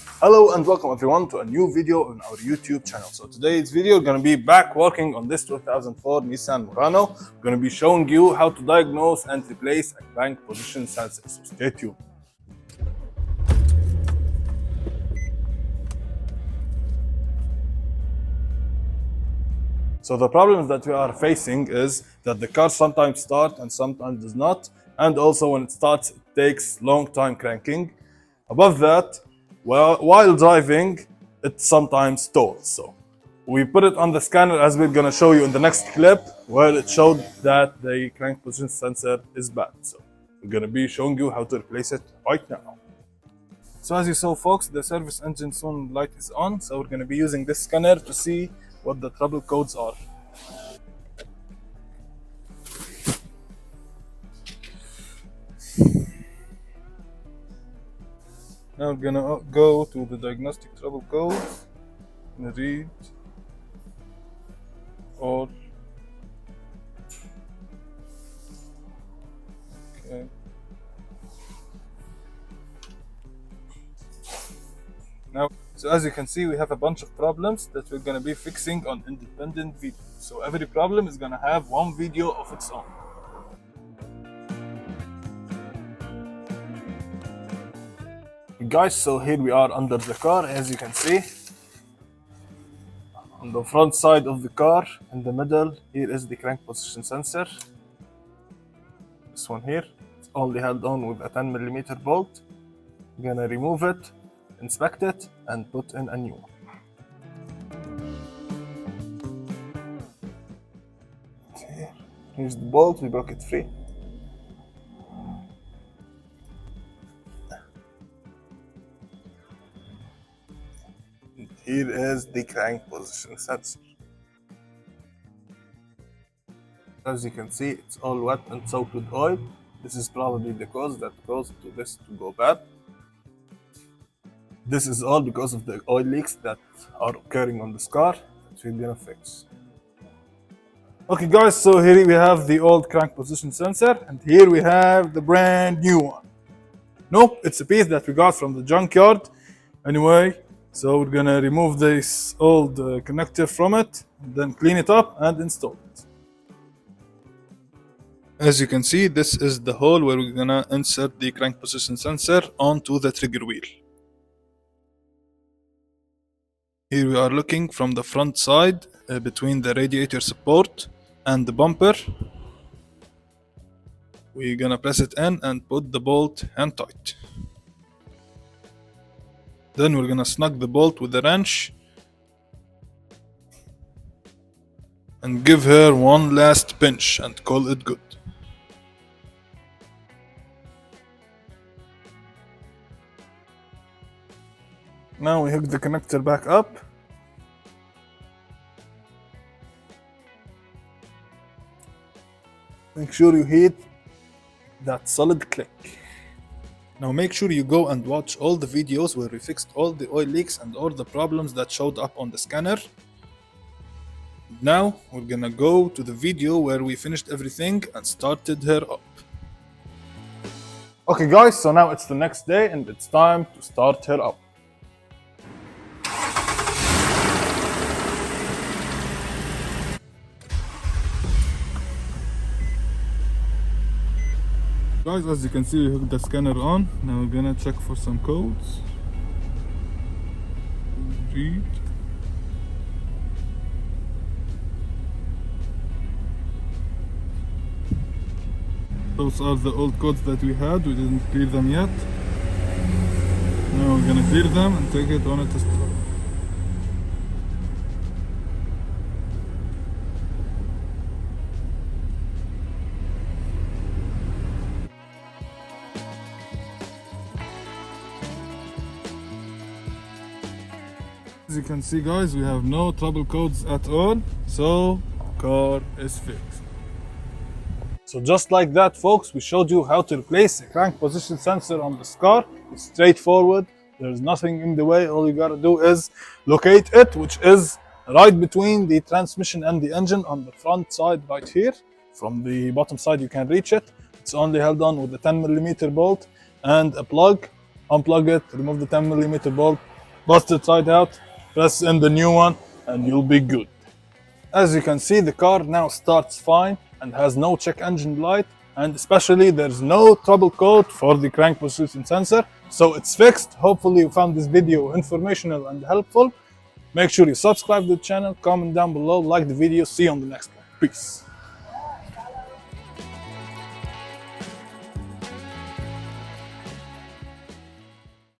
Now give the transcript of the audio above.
Hello and welcome everyone to a new video on our YouTube channel. So today's video is going to be back working on this 2004 Nissan Murano. We're going to be showing you how to diagnose and replace a crank position sensor. So stay tuned. So the problems that we are facing is that the car sometimes starts and sometimes does not. And also when it starts, it takes long time cranking. Above that, while driving, it sometimes stalls. So we put it on the scanner as we're gonna show you in the next clip where it showed that the crank position sensor is bad. So we're gonna be showing you how to replace it right now. So as you saw folks, the service engine soon light is on. So we're gonna be using this scanner to see what the trouble codes are. Now we're gonna go to the diagnostic trouble codes and read all. Okay. Now, so as you can see, we have a bunch of problems that we're gonna be fixing on independent videos. So every problem is gonna have one video of its own. Guys, so here we are under the car, as you can see. On the front side of the car, in the middle, here is the crank position sensor. This one here, it's only held on with a 10mm bolt. I'm gonna remove it, inspect it, and put in a new one. Okay. Here's the bolt, we broke it free. Here is the crank position sensor. As you can see, it's all wet and soaked with oil. This is probably the cause that caused this to go bad. This is all because of the oil leaks that are occurring on this car that we're gonna fix. Okay guys, so here we have the old crank position sensor and here we have the brand new one. Nope, it's a piece that we got from the junkyard. Anyway, so we're gonna remove this old connector from it, and then clean it up and install it. As you can see, this is the hole where we're gonna insert the crank position sensor onto the trigger wheel. Here we are looking from the front side between the radiator support and the bumper. We're gonna press it in and put the bolt hand tight. Then we're gonna snug the bolt with the wrench and give her one last pinch and call it good. Now we hook the connector back up. Make sure you hit that solid click. Now make sure you go and watch all the videos where we fixed all the oil leaks and all the problems that showed up on the scanner. Now we're gonna go to the video where we finished everything and started her up. Okay guys, so now it's the next day and it's time to start her up. Guys, as you can see, we hooked the scanner on. Now we're gonna check for some codes. Read. Those are the old codes that we had. We didn't clear them yet. Now we're gonna clear them and take it on a test drive. As you can see guys, we have no trouble codes at all, so car is fixed. So just like that folks, we showed you how to replace a crank position sensor on this car. It's straightforward, there's nothing in the way. All you gotta do is locate it, which is right between the transmission and the engine on the front side right here. From the bottom side you can reach it. It's only held on with a 10mm bolt and a plug. unplug it, remove the 10mm bolt, bust it right out, press in the new one, and you'll be good. As you can see, the car now starts fine and has no check engine light, and especially there's no trouble code for the crank position sensor, so it's fixed. Hopefully you found this video informational and helpful. Make sure you subscribe to the channel, comment down below, like the video. See you on the next one. Peace.